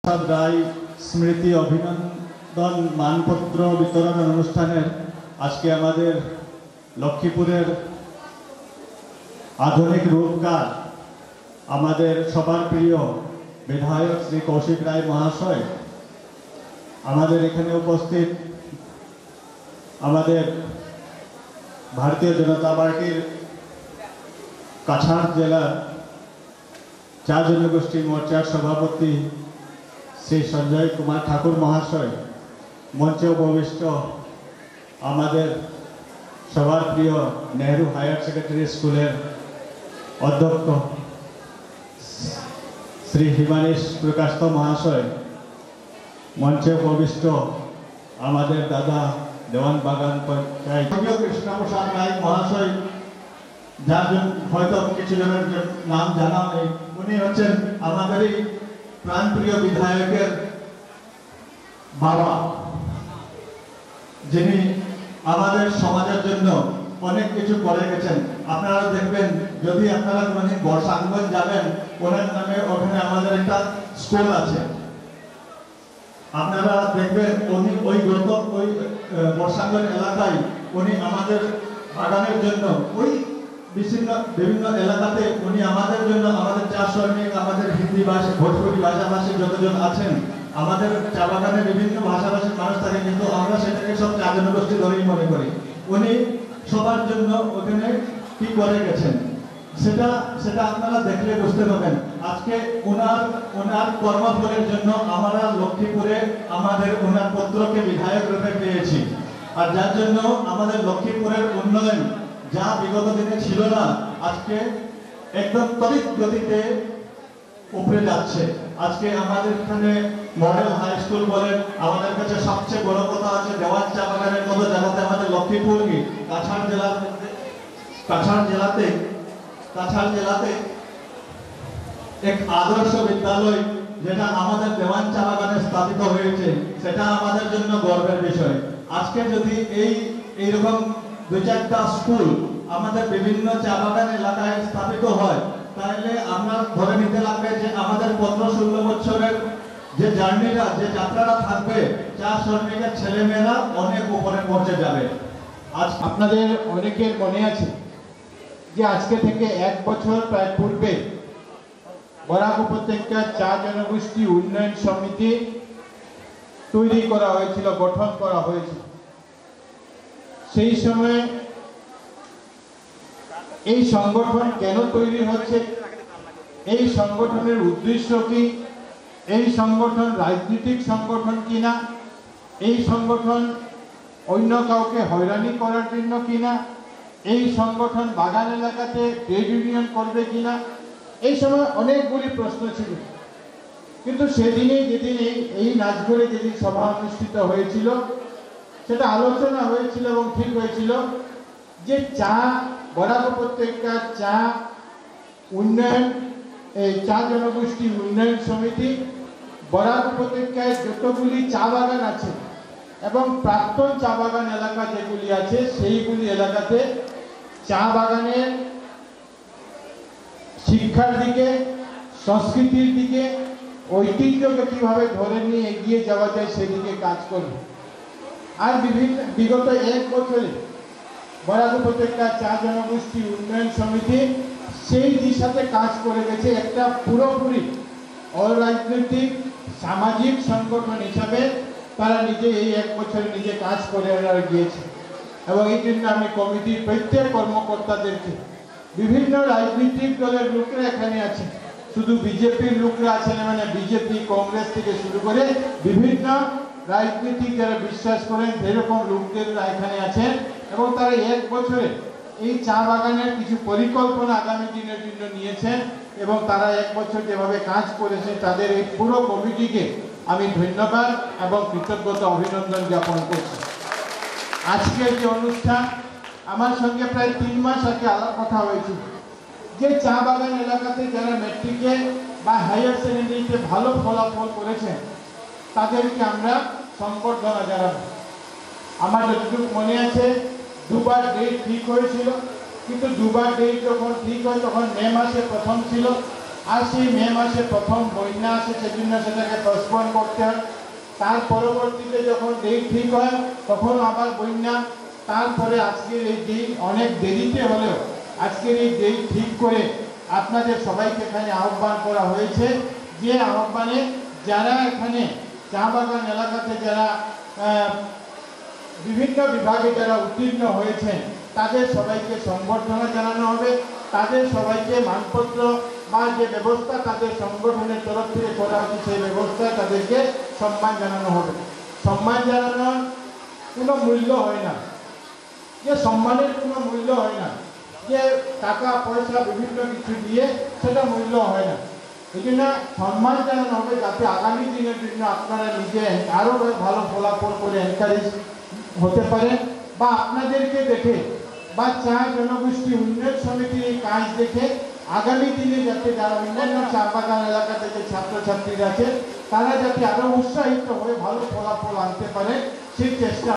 রায় স্মৃতি অভিনন্দন মানপত্র বিতরণ অনুষ্ঠানের আজকে আমাদের লক্ষ্মীপুরের আধুনিক রূপকার আমাদের সবার প্রিয় বিধায়ক শ্রী কৌশিক রায় মহাশয়, আমাদের এখানে উপস্থিত আমাদের ভারতীয় জনতা পার্টির কাছাড় জেলার চা জনগোষ্ঠী মোর্চার সভাপতি শ্রী সঞ্জয় কুমার ঠাকুর মহাশয়, মঞ্চে উপবিষ্ট আমাদের সবার প্রিয় নেহরু হায়ার সেকেন্ডারি স্কুলের অধ্যক্ষ শ্রী হিমানীশ প্রকাশত মহাশয়, মঞ্চে উপবিষ্ট আমাদের দাদা দেওয়ান বাগান পঞ্চায়েত কৃষ্ণপ্রসাদ রায় মহাশয়, যার হয়তো কিছু জনের নাম জানা নেই, উনি হচ্ছেন আমাদের এই প্রাণপ্রিয় বিধায়কের বাবা, যিনি আমাদের সমাজের জন্য অনেক কিছু করে গেছেন। আপনারা দেখবেন, যদি আপনারা কোনোদিন বর্ষাঙ্গন যাবেন, ওনার নামে ওখানে আমাদের একটা স্কুল আছে, আপনারা দেখবেন উনি ওই বর্ষাঙ্গন এলাকায় উনি আমাদের বাগানের জন্য বিভিন্ন এলাকাতে উনি আমাদের জন্য, আমাদের চা শ্রমিক, আমাদের হিন্দি ভাষী, ভোজপুরি ভাষাভাষী যতজন আছেন, আমাদের চা বাগানে বিভিন্ন ভাষাভাষীর মানুষ থাকে, কিন্তু আমরা সেটাকে সব চা জনগোষ্ঠী ধরেই মনে করি। উনি সবার জন্য ওখানে কি করে গেছেন সেটা আপনারা দেখলে বুঝতে পারবেন। আজকে ওনার কর্মফলের জন্য আমরা লক্ষ্মীপুরে ওনার পুত্রকে বিধায়ক রূপে পেয়েছি, আর যার জন্য আমাদের লক্ষ্মীপুরের উন্নয়ন যা বিগত দিনে ছিল না, আজকে একদম তড়িৎ গতিতে উপরে যাচ্ছে। আজকে আমাদের এখানে মডেল হাই স্কুল বলেন, আমাদের কাছে সবচেয়ে বড় কথা আছে দেওয়ান চা বাগানের মতো জায়গাতে আমাদের লক্ষ্মীপুরকে কাছাড় জেলাতে এক আদর্শ বিদ্যালয় যেটা আমাদের দেওয়ান চা বাগানে স্থাপিত হয়েছে, সেটা আমাদের জন্য গর্বের বিষয়। আজকে যদি এইরকম দুই চারটা স্কুল আমাদের বিভিন্ন চা বাগান এলাকায় স্থাপিত হয়, তাহলে আমরা ধরে নিতে লাগবে যে আমাদের 15-16 বছরের যে জার্নিটা, যে যাত্রাটা থাকবে, চা শ্রমিকের ছেলেমেয়েরা অনেক উপরে পৌঁছে যাবে। আজ আপনাদের অনেকের মনে আছে যে আজকে থেকে 1 বছর প্রায় পূর্বে বরাক উপত্যকা চা জনগোষ্ঠী উন্নয়ন সমিতি তৈরি করা হয়েছিল, গঠন করা হয়েছিল। সেই সময় এই সংগঠন কেন তৈরি হচ্ছে, এই সংগঠনের উদ্দেশ্য কি, এই সংগঠন রাজনৈতিক সংগঠন কিনা, এই সংগঠন অন্য কাউকে হয়রানি করার জন্য কিনা, এই সংগঠন বাগান এলাকাতে ট্রেড ইউনিয়ন করবে কিনা, এই সময় অনেকগুলি প্রশ্ন ছিল। কিন্তু সেদিনে যেদিন এই নাচঘরে যেদিন সভা অনুষ্ঠিত হয়েছিল, সেটা আলোচনা হয়েছিল এবং ঠিক হয়েছিল যে বরাক উপত্যকার চা উন্নয়ন, এই চা জনগোষ্ঠী উন্নয়ন সমিতি বরাক উপত্যকায় যতগুলি চা বাগান আছে এবং প্রাক্তন চা বাগান এলাকা যেগুলি আছে, সেইগুলি এলাকাতে চা বাগানের শিক্ষার দিকে, সংস্কৃতির দিকে, ঐতিহ্যকে কিভাবে ধরে নিয়ে এগিয়ে যাওয়া যায় সেদিকে কাজ করবে। আর বিগত 1 বছরে বরাক উপত্যকা চা জনগোষ্ঠী উন্নয়ন সমিতি সেই দিশাতে কাজ করে গেছে। একটা পুরোপুরি অরাজনৈতিক সামাজিক সংগঠন হিসাবে তারা নিজে এই 1 বছরে নিজে কাজ করে গিয়েছে। এবং এই জন্য আমি কমিটির প্রত্যেক কর্মকর্তাদেরকে, বিভিন্ন রাজনৈতিক দলের লোকরা এখানে আছে, শুধু বিজেপির লোকরা আছেন মানে বিজেপি কংগ্রেস থেকে শুরু করে বিভিন্ন রাজনীতিক যারা বিশ্বাস করেন সেরকম লোকদের এখানে আছেন, এবং তারা 1 বছরে এই চা বাগানের কিছু পরিকল্পনা আগামী দিনের জন্য নিয়েছেন, এবং তারা 1 বছর যেভাবে কাজ করেছে তাদের এই পুরো কমিটিকে আমি ধন্যবাদ এবং কৃতজ্ঞতা অভিনন্দন জ্ঞাপন করছি। আজকের যে অনুষ্ঠান, আমার সঙ্গে প্রায় 3 মাস আগে আলাপ কথা হয়েছিল যে চা বাগান এলাকাতে যারা ম্যাট্রিকে বা হায়ার সেকেন্ডারিতে ভালো ফলাফল করেছেন তাদেরকে আমরা সংবর্ধনা জানাবো। আমার যতটুকু মনে আছে 2বার ডেট ঠিক হয়েছিল, কিন্তু 2বার ডেট যখন ঠিক হয় তখন মে মাসে প্রথম ছিল, আর সেই মে মাসে প্রথম বন্যা আসে, সেজন্য সেটাকে পোস্টপোন করতে হয়। তার পরবর্তীতে যখন ডেট ঠিক হয় তখন আবার বন্যা। তারপরে আজকের এই দিন অনেক দেরিতে হলেও আজকের এই ডেট ঠিক করে আপনাদের সবাইকে এখানে আহ্বান করা হয়েছে। যে আহ্বানে যারা এখানে চা বাগান এলাকাতে যারা বিভিন্ন বিভাগে যারা উত্তীর্ণ হয়েছেন তাদের সবাইকে সংবর্ধনা জানানো হবে। তাদের সবাইকে মানপত্র বা যে ব্যবস্থা তাদের সংগঠনের তরফ থেকে করা হচ্ছে সেই ব্যবস্থায় তাদেরকে সম্মান জানানো হবে। সম্মান জানানোর কোনো মূল্য হয় না, যে সম্মানের কোনো মূল্য হয় না, যে টাকা পয়সা বিভিন্ন কিছু দিয়ে সেটা মূল্য হয় না। এই জন্য সম্মান জানানো হবে যাতে আগামী দিনের জন্য আপনারা নিজে আরও ভালো ফলাফল করে এনকারেজ হতে পারেন, বা আপনাদেরকে দেখে বা চা জনগোষ্ঠী উন্নয়ন সমিতির এই কাজ দেখে আগামী দিনে যাতে যারা অন্যান্য চা বাগান এলাকা থেকে ছাত্রছাত্রীরা আছে তারা যাতে আরও উৎসাহিত হয়ে ভালো ফলাফল আনতে পারে সেই চেষ্টা